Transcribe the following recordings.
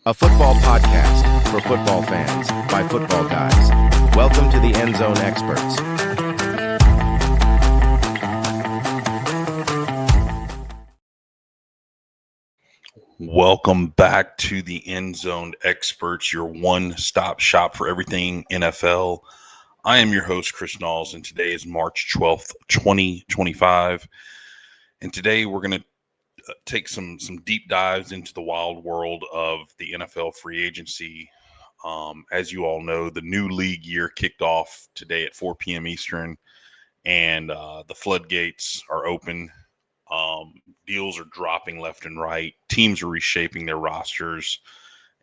A football podcast for football fans by football guys. Welcome to the End Zone Experts. Welcome back to the End Zone Experts, your one-stop shop for everything NFL. I am your host, Chris Knowles, and today is March 12th, 2025. And today we're going to take some deep dives into the wild world of the NFL free agency. As you all know, the new league year kicked off today at 4 p.m. Eastern, and the floodgates are open. Deals are dropping left and right. Teams are reshaping their rosters,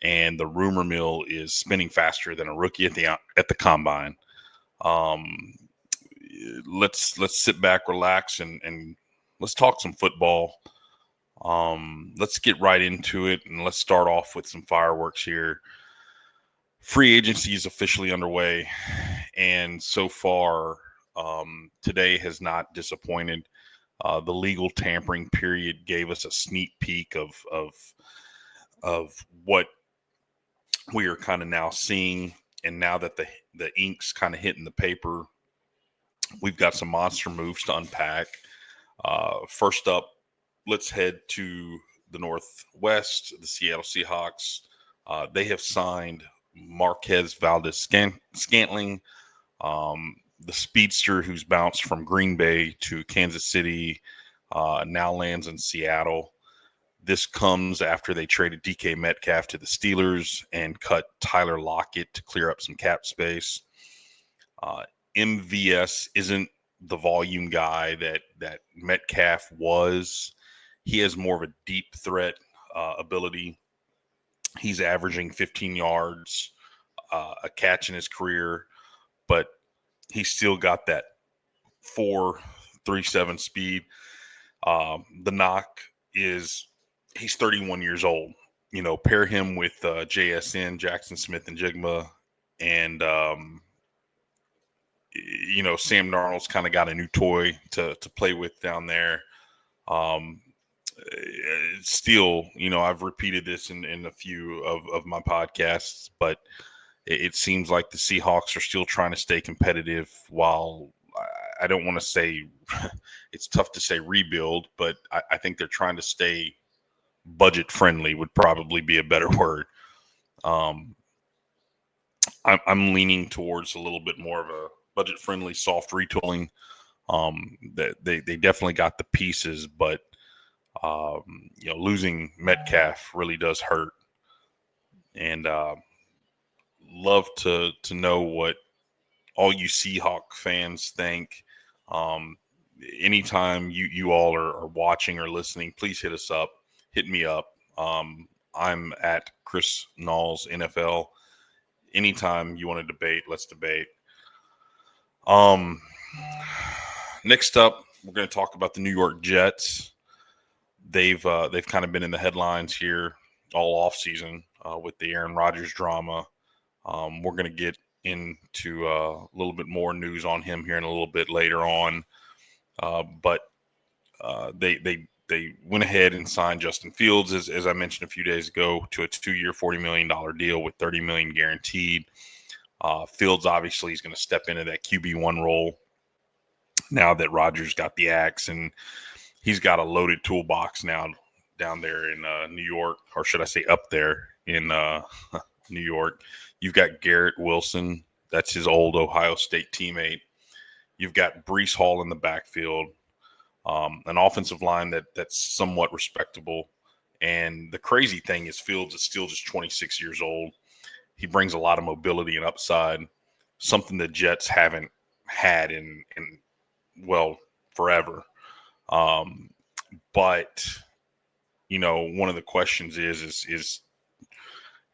and the rumor mill is spinning faster than a rookie at the combine. Let's sit back, relax, and let's talk some football. Let's get right into it, and let's start off with some fireworks here. Free agency is officially underway, and so far, today has not disappointed. The legal tampering period gave us a sneak peek of what we are kind of now seeing, and now that the ink's kind of hitting the paper, we've got some monster moves to unpack. First up, let's head to the Northwest, the Seattle Seahawks. They have signed Marquez Valdes-Scantling, the speedster who's bounced from Green Bay to Kansas City, now lands in Seattle. This comes after they traded DK Metcalf to the Steelers and cut Tyler Lockett to clear up some cap space. MVS isn't the volume guy that Metcalf was. He has more of a deep threat ability. He's averaging 15 yards a catch in his career, but he's still got that 4.37 speed. The knock is he's 31 years old. You know, pair him with JSN, Jackson Smith and Jigma, and Sam Darnold's kind of got a new toy to play with down there. Still, I've repeated this in a few of my podcasts, but it seems like the Seahawks are still trying to stay competitive. While I don't want to say it's tough to say rebuild, but I think they're trying to stay budget friendly would probably be a better word. I'm leaning towards a little bit more of a budget friendly, soft retooling. They definitely got the pieces, but losing Metcalf really does hurt. And love to know what all you Seahawk fans think. Anytime you all are watching or listening, please hit us up. Hit me up. I'm at Chris Knowles NFL. Anytime you want to debate, let's debate. Next up, we're going to talk about the New York Jets. They've kind of been in the headlines here all offseason with the Aaron Rodgers drama. We're going to get into a little bit more news on him here in a little bit later on. But they went ahead and signed Justin Fields, as I mentioned a few days ago, to a 2-year, $40 million deal with $30 million guaranteed. Fields obviously is going to step into that QB1 role now that Rodgers got the axe, and he's got a loaded toolbox now down there in New York, or should I say up there in New York. You've got Garrett Wilson. That's his old Ohio State teammate. You've got Breece Hall in the backfield, an offensive line that's somewhat respectable. And the crazy thing is Fields is still just 26 years old. He brings a lot of mobility and upside, something the Jets haven't had in forever. But one of the questions is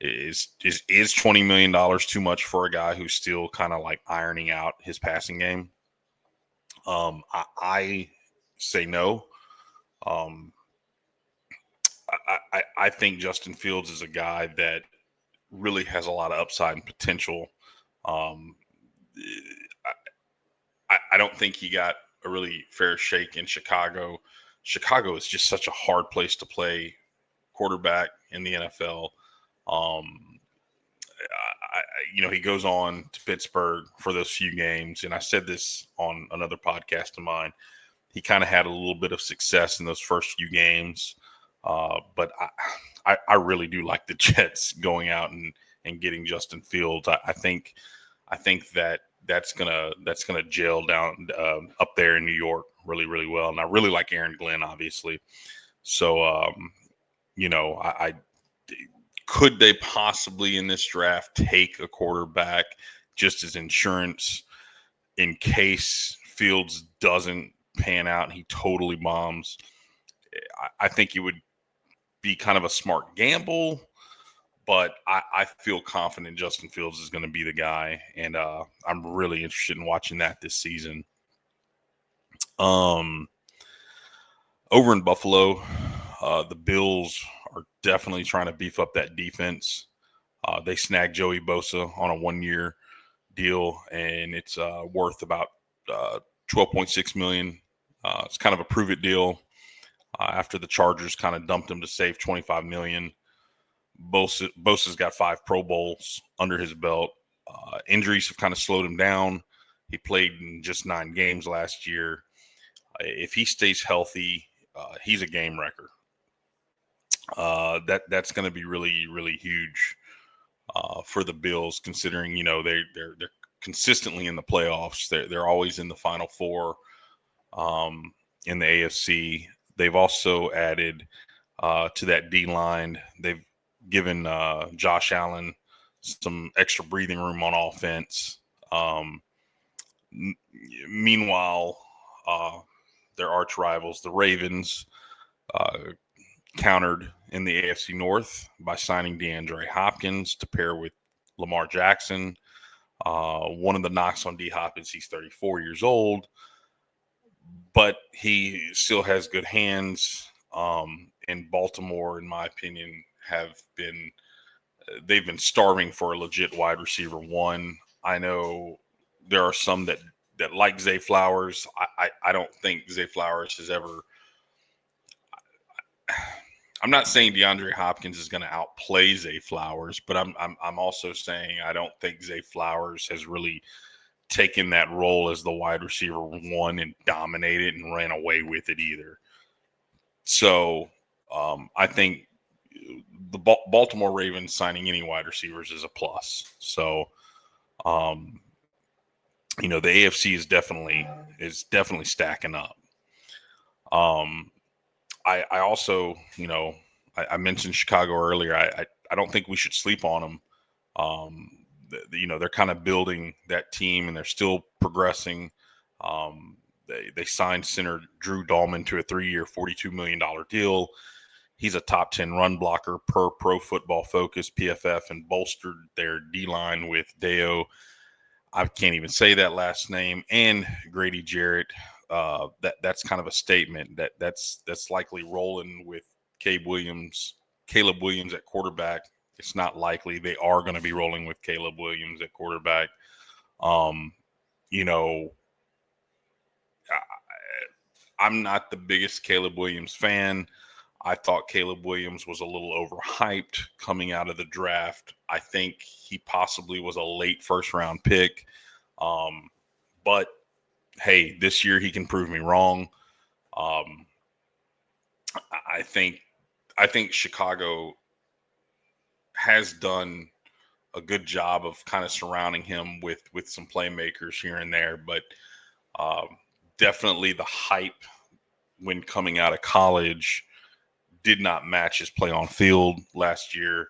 $20 million too much for a guy who's still kind of like ironing out his passing game? I say no. I think Justin Fields is a guy that really has a lot of upside and potential. I don't think he got a really fair shake in Chicago. Chicago is just such a hard place to play quarterback in the NFL. He goes on to Pittsburgh for those few games, and I said this on another podcast of mine. He kind of had a little bit of success in those first few games, but I really do like the Jets going out and getting Justin Fields. I think that's gonna gel down up there in New York really, really well, and I really like Aaron Glenn, obviously. So I could they possibly in this draft take a quarterback just as insurance in case Fields doesn't pan out and he totally bombs? I think it would be kind of a smart gamble, but I feel confident Justin Fields is going to be the guy, and I'm really interested in watching that this season. Over in Buffalo, the Bills are definitely trying to beef up that defense. They snagged Joey Bosa on a 1-year deal, and it's worth about $12.6 million. It's kind of a prove it deal. After the Chargers kind of dumped him to save $25 million. Bosa's got 5 Pro Bowls under his belt. Injuries have kind of slowed him down. He played in just 9 games last year. If he stays healthy, he's a game wrecker. That's going to be really, really huge for the Bills, considering they're consistently in the playoffs. They're always in the Final Four in the AFC. They've also added to that D line. They've given Josh Allen some extra breathing room on offense. Meanwhile, their arch rivals, the Ravens, countered in the AFC North by signing DeAndre Hopkins to pair with Lamar Jackson. One of the knocks on D Hop is he's 34 years old, but he still has good hands. And Baltimore, in my opinion, they've been starving for a legit wide receiver one. I know there are some that like Zay Flowers. I don't think Zay Flowers has ever. I'm not saying DeAndre Hopkins is going to outplay Zay Flowers, but I'm also saying I don't think Zay Flowers has really taken that role as the wide receiver one and dominated and ran away with it either. So I think the Baltimore Ravens signing any wide receivers is a plus. So the AFC is definitely stacking up. I also, I mentioned Chicago earlier. I don't think we should sleep on them. They're kind of building that team, and they're still progressing. They signed center Drew Dahlman to a 3-year, $42 million deal. He's a top 10 run blocker per Pro Football Focus, PFF, and bolstered their D-line with Deo. I can't even say that last name, and Grady Jarrett. That's kind of a statement that's likely rolling with Caleb Williams at quarterback. It's not likely. They are going to be rolling with Caleb Williams at quarterback. I'm not the biggest Caleb Williams fan. I thought Caleb Williams was a little overhyped coming out of the draft. I think he possibly was a late first-round pick. But hey, this year he can prove me wrong. I think Chicago has done a good job of kind of surrounding him with some playmakers here and there, but definitely the hype when coming out of college did not match his play on field last year.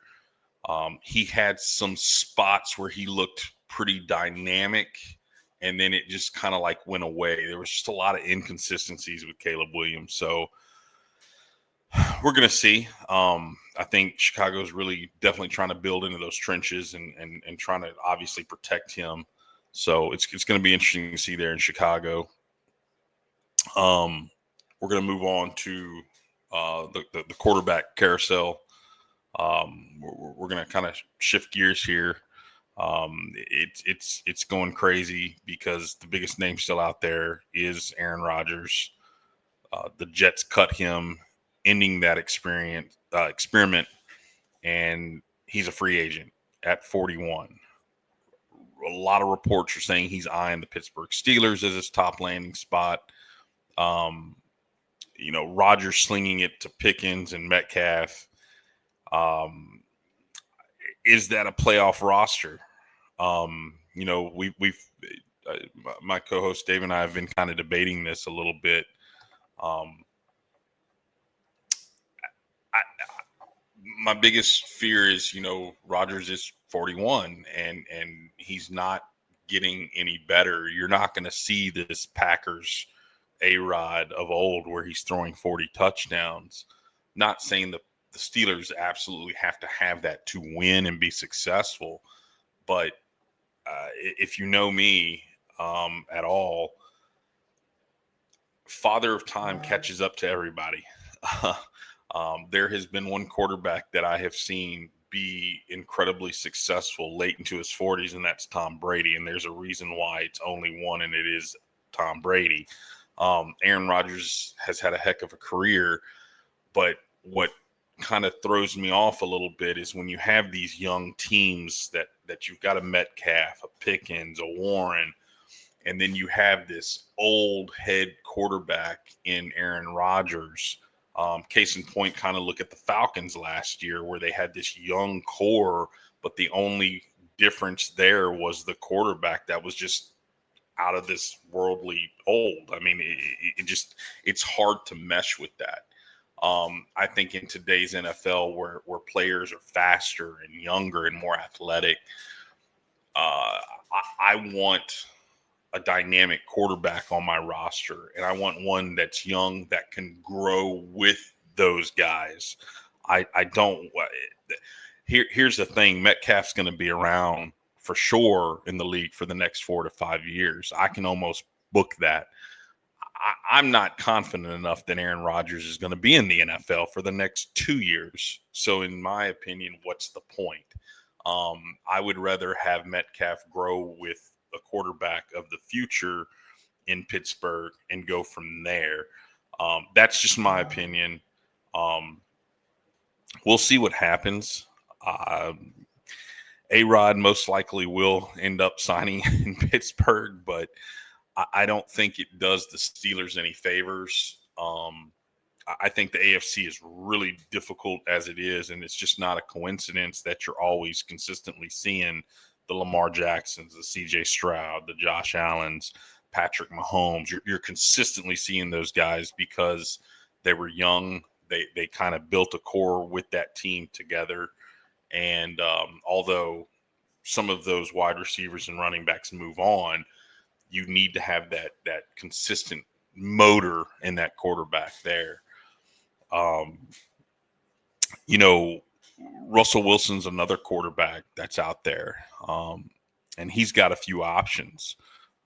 He had some spots where he looked pretty dynamic, and then it just kind of like went away. There was just a lot of inconsistencies with Caleb Williams. So we're going to see. I think Chicago's really definitely trying to build into those trenches and trying to obviously protect him. So it's going to be interesting to see there in Chicago. We're going to move on to the quarterback carousel. We're going to kind of shift gears here. It's going crazy because the biggest name still out there is Aaron Rodgers. The Jets cut him, ending that experiment, and he's a free agent at 41. A lot of reports are saying he's eyeing the Pittsburgh Steelers as his top landing spot. Rodgers slinging it to Pickens and Metcalf. Is that a playoff roster? My co-host Dave and I have been kind of debating this a little bit. My biggest fear is, Rodgers is 41 and he's not getting any better. You're not going to see this Packers A-Rod of old where he's throwing 40 touchdowns. Not saying the Steelers absolutely have to have that to win and be successful, but if you know me at all, Father of Time catches up to everybody. There has been one quarterback that I have seen be incredibly successful late into his 40s, and that's Tom Brady. And there's a reason why it's only one, and it is Tom Brady. Aaron Rodgers has had a heck of a career, but what kind of throws me off a little bit is when you have these young teams that you've got a Metcalf, a Pickens, a Warren, and then you have this old head quarterback in Aaron Rodgers. Case in point, kind of look at the Falcons last year where they had this young core, but the only difference there was the quarterback that was just out of this worldly old. I mean, it's hard to mesh with that. I think in today's NFL where players are faster and younger and more athletic, I want a dynamic quarterback on my roster, and I want one that's young that can grow with those guys. I don't. Here's the thing: Metcalf's going to be around for sure in the league for the next 4 to 5 years. I can almost book that. I'm not confident enough that Aaron Rodgers is going to be in the NFL for the next 2 years. So, in my opinion, what's the point? I would rather have Metcalf grow with a quarterback of the future in Pittsburgh and go from there. That's just my opinion. We'll see what happens. A-Rod most likely will end up signing in Pittsburgh, but I don't think it does the Steelers any favors. I think the AFC is really difficult as it is, and it's just not a coincidence that you're always consistently seeing the Lamar Jacksons, the CJ Stroud, the Josh Allens, Patrick Mahomes. You're consistently seeing those guys because they were young. They kind of built a core with that team together. And although some of those wide receivers and running backs move on, you need to have that consistent motor in that quarterback there. Russell Wilson's another quarterback that's out there, and he's got a few options.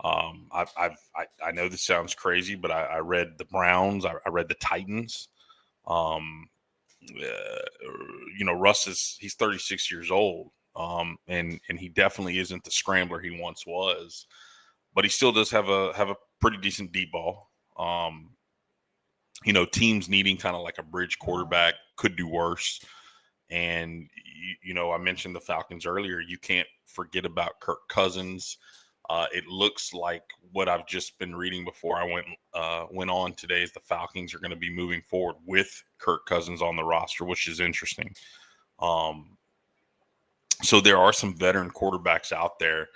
I know this sounds crazy, but I read the Browns, I read the Titans. Russ he's 36 years old, and he definitely isn't the scrambler he once was, but he still does have a pretty decent deep ball. Teams needing kind of like a bridge quarterback could do worse. And, I mentioned the Falcons earlier. You can't forget about Kirk Cousins. It looks like what I've just been reading before I went on today is the Falcons are going to be moving forward with Kirk Cousins on the roster, which is interesting. So there are some veteran quarterbacks out there.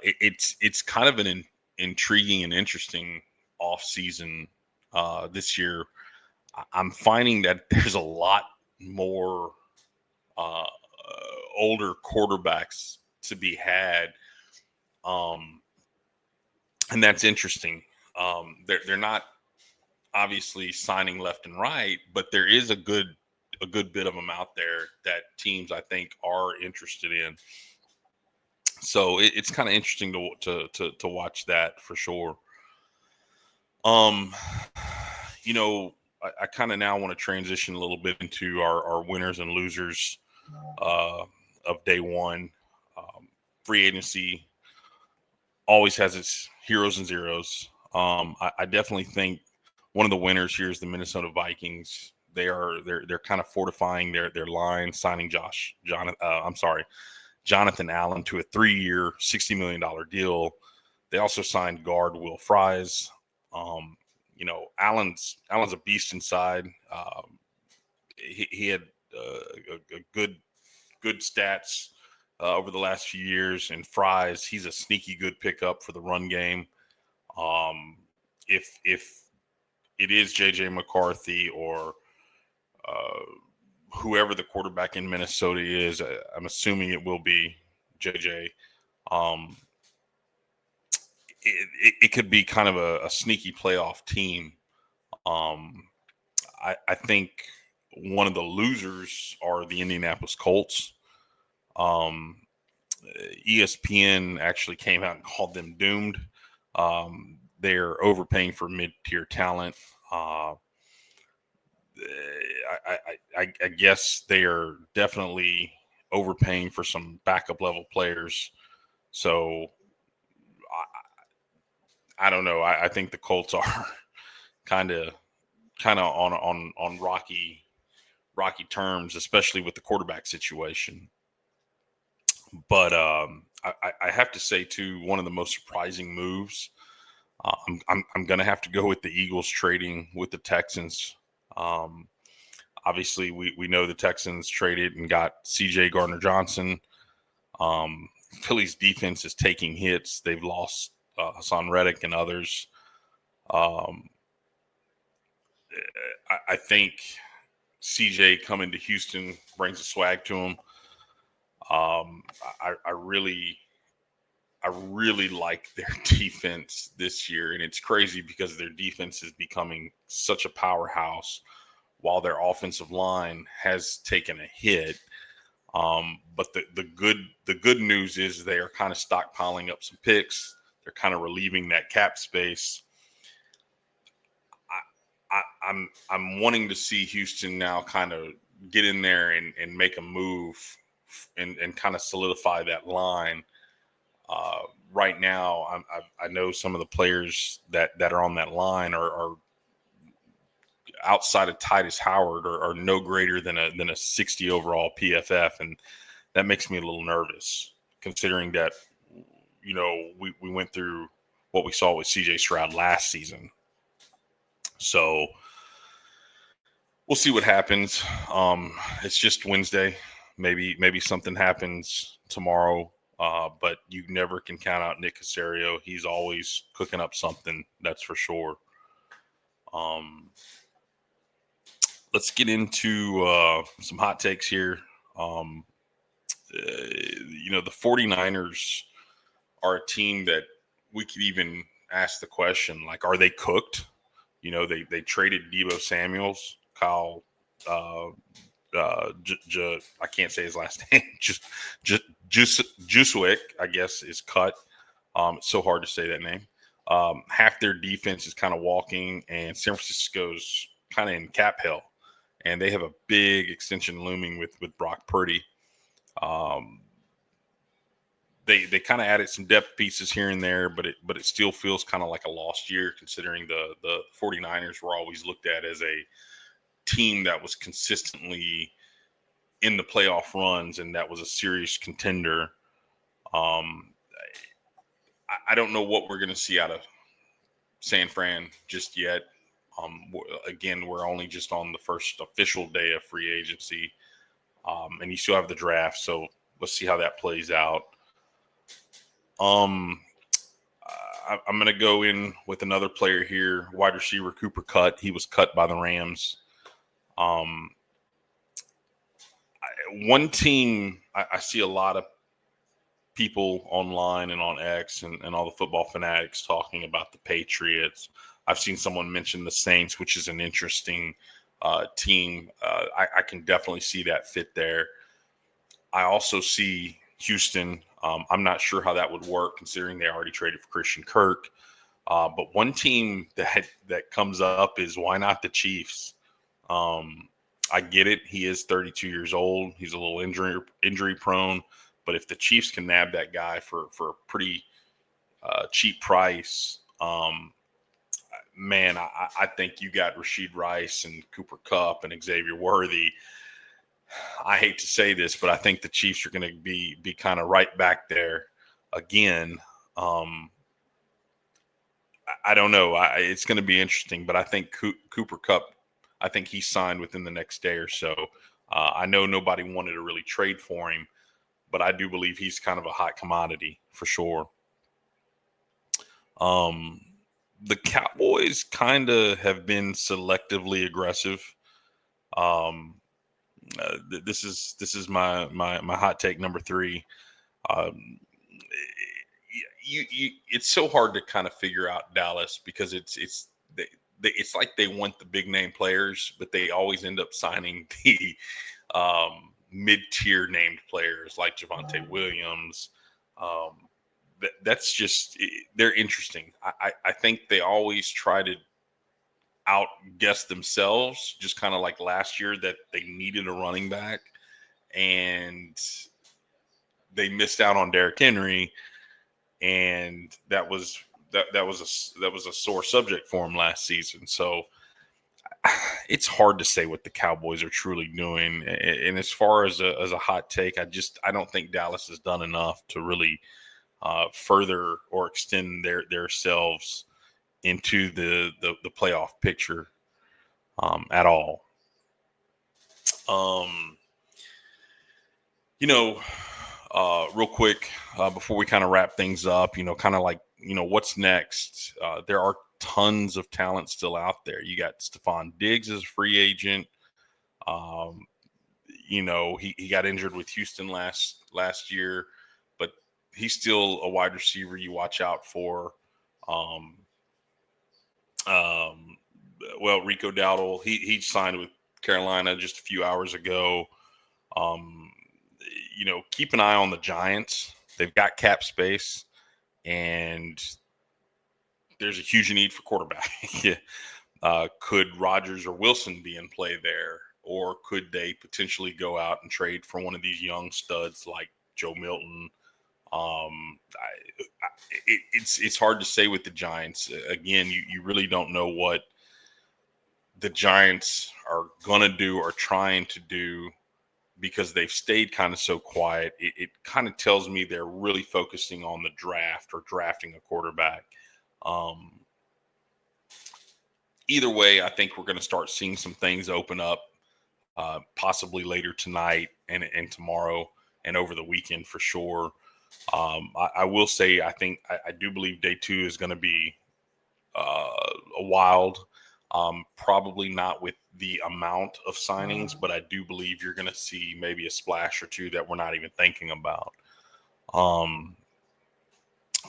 It's kind of an intriguing and interesting offseason this year. I'm finding that there's a lot more older quarterbacks to be had. And that's interesting. They're not obviously signing left and right, but there is a good bit of them out there that teams I think are interested in. So it's kind of interesting to watch that for sure. I kind of now want to transition a little bit into our winners and losers of day one. Free agency always has its heroes and zeros. I definitely think one of the winners here is the Minnesota Vikings. they're kind of fortifying their line, signing Jonathan Allen to a 3-year, $60 million deal. They also signed guard Will Fries. Allen's a beast inside. He had a good stats over the last few years. And Fries, he's a sneaky good pickup for the run game. If it is J.J. McCarthy or whoever the quarterback in Minnesota is, I'm assuming it will be J.J. It could be kind of a sneaky playoff team. I think one of the losers are the Indianapolis Colts. ESPN actually came out and called them doomed. They're overpaying for mid-tier talent. I guess they are definitely overpaying for some backup level players. So I don't know. I think the Colts are kind of on rocky terms, especially with the quarterback situation. But I have to say too, one of the most surprising moves. I'm going to have to go with the Eagles trading with the Texans. Obviously, we know the Texans traded and got C.J. Gardner-Johnson. Philly's defense is taking hits. They've lost Hassan Reddick and others. I think C.J. coming to Houston brings a swag to him. I really like their defense this year, and it's crazy because their defense is becoming such a powerhouse while their offensive line has taken a hit. But the good news is they are kind of stockpiling up some picks. They're kind of relieving that cap space. I'm wanting to see Houston now kind of get in there and make a move and kind of solidify that line. Right now, I know some of the players that are on that line are outside of Titus Howard are no greater than a 60 overall PFF, and that makes me a little nervous considering that we went through what we saw with CJ Stroud last season. So we'll see what happens. It's just Wednesday. Maybe something happens tomorrow. But you never can count out Nick Caserio. He's always cooking up something, that's for sure. Let's get into some hot takes here. The 49ers are a team that we could even ask the question, like, are they cooked? They traded Deebo Samuels, Kyle I can't say his last name. Juszczyk, I guess, is cut. It's so hard to say that name. Half their defense is kind of walking, and San Francisco's kind of in cap hell, and they have a big extension looming with Brock Purdy. They kind of added some depth pieces here and there, but it still feels kind of like a lost year considering the 49ers were always looked at as a team that was consistently in the playoff runs and that was a serious contender. I don't know what we're going to see out of San Fran just yet. Again, we're only just on the first official day of free agency, and you still have the draft, so let's see how that plays out. I'm going to go in with another player here, wide receiver Cooper Kupp. He was cut by the Rams. One team I see a lot of people online and on X and all the football fanatics talking about the Patriots. I've seen someone mention the Saints, which is an interesting team. I can definitely see that fit there. I also see Houston. I'm not sure how that would work considering they already traded for Christian Kirk. But one team that comes up is, why not the Chiefs? I get it. He is 32 years old. He's a little injury prone. But if the Chiefs can nab that guy for a pretty cheap price, man, I think you got Rashid Rice and Cooper Kupp and Xavier Worthy. I hate to say this, but I think the Chiefs are going to be kind of right back there again. I don't know. It's going to be interesting, but I think Cooper Kupp, I think he signed within the next day or so. I know nobody wanted to really trade for him, but I do believe he's kind of a hot commodity for sure. The Cowboys kind of have been selectively aggressive. This is my hot take number 3. It's so hard to kind of figure out Dallas because it's like they want the big name players, but they always end up signing the mid-tier named players like Javonte Williams. That's just, they're interesting. I think they always try to outguess themselves, just kind of like last year that they needed a running back and they missed out on Derrick Henry, and that was a sore subject for him last season. So it's hard to say what the Cowboys are truly doing. And as far as a hot take, I don't think Dallas has done enough to really further or extend their selves into the playoff picture at all. Real quick, before we kind of wrap things up, kind of like, what's next? There are tons of talent still out there. You got Stephon Diggs as a free agent. He got injured with Houston last year, but he's still a wide receiver you watch out for. Rico Dowdle, he signed with Carolina just a few hours ago. Keep an eye on the Giants. They've got cap space, and there's a huge need for quarterback. Could Rodgers or Wilson be in play there? Or could they potentially go out and trade for one of these young studs like Joe Milton? It's hard to say with the Giants. Again, you really don't know what the Giants are going to do or trying to do because they've stayed kind of so quiet. It kind of tells me they're really focusing on the draft or drafting a quarterback. Either way, I think we're going to start seeing some things open up, possibly later tonight and tomorrow and over the weekend for sure. I will say, I do believe day 2 is going to be a wild. Probably not with the amount of signings, but I do believe you're going to see maybe a splash or two that we're not even thinking about.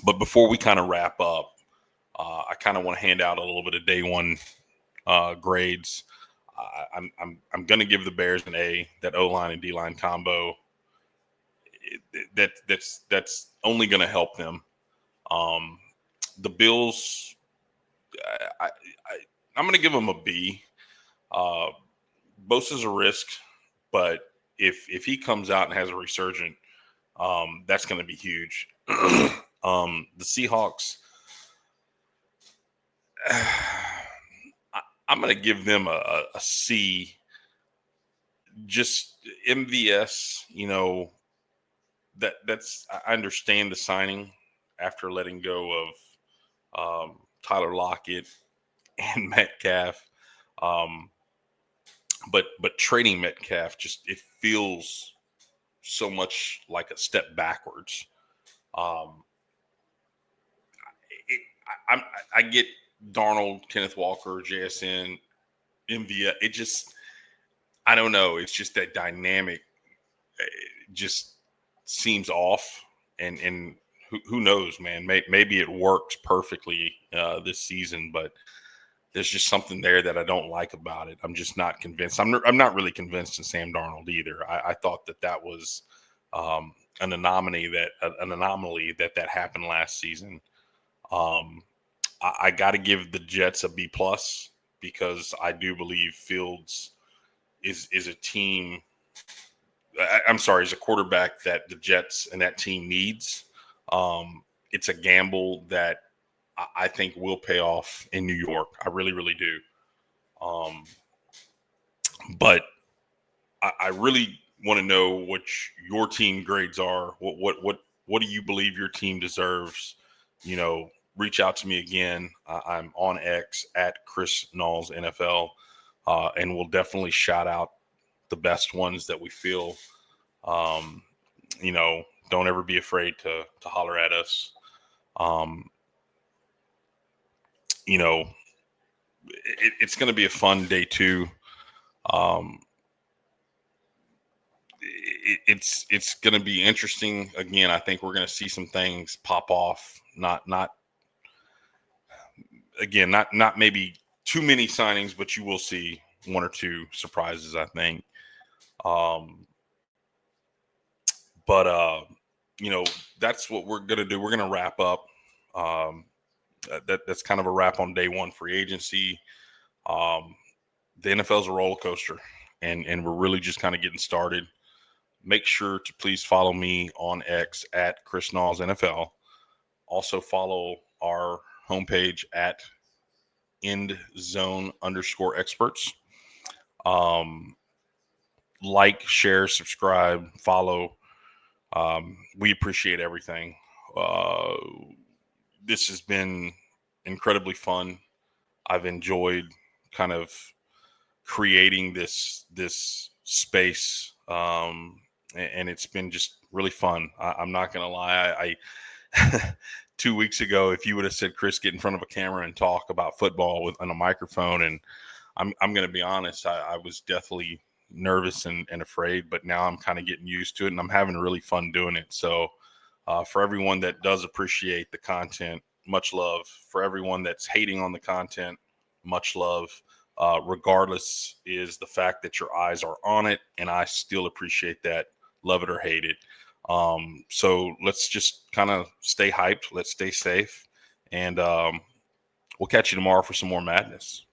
But before we kind of wrap up, I kind of want to hand out a little bit of day 1 grades. I'm going to give the Bears an A. That O-line and D-line combo, that's only going to help them. The Bills, I'm going to give them a B. Bosa's a risk, but if he comes out and has a resurgent, that's going to be huge. The Seahawks, I'm going to give them a C. Just MVS, that's I understand the signing after letting go of Tyler Lockett and Metcalf. But trading Metcalf, it feels so much like a step backwards. I get Darnold, Kenneth Walker, JSN, MVS. I don't know. It's just that dynamic just seems off, and who knows, man? Maybe it works perfectly this season, but there's just something there that I don't like about it. I'm just not convinced. I'm not really convinced in Sam Darnold either. I thought that was an anomaly that happened last season. I got to give the Jets a B+ because I do believe Fields is a team. Is a quarterback that the Jets and that team needs. It's a gamble that I think will pay off in New York. I really, really do. But I really want to know what your team grades are. What do you believe your team deserves? Reach out to me again. I'm on X at Chris Knowles NFL, and we'll definitely shout out the best ones that we feel. Don't ever be afraid to holler at us. It's going to be a fun day too. It's going to be interesting. Again, I think we're going to see some things pop off. Not maybe too many signings, but you will see one or two surprises, I think. But that's what we're going to do. We're going to wrap up. That's kind of a wrap on day one free agency. The NFL is a roller coaster, and we're really just kind of getting started. Make sure to please follow me on X at Chris Knowles NFL. Also follow our homepage at endzone_experts. Like, share, subscribe, follow. We appreciate everything. This has been incredibly fun. I've enjoyed kind of creating this space, and it's been just really fun. I'm not gonna lie. I 2 weeks ago, if you would have said, Chris, get in front of a camera and talk about football on a microphone, and I'm gonna be honest, I was deathly nervous and afraid, but now I'm kind of getting used to it, and I'm having really fun doing it. So for everyone that does appreciate the content, much love. For everyone that's hating on the content, much love. Regardless is the fact that your eyes are on it, and I still appreciate that. Love it or hate it. So let's just kind of stay hyped. Let's stay safe, and we'll catch you tomorrow for some more madness.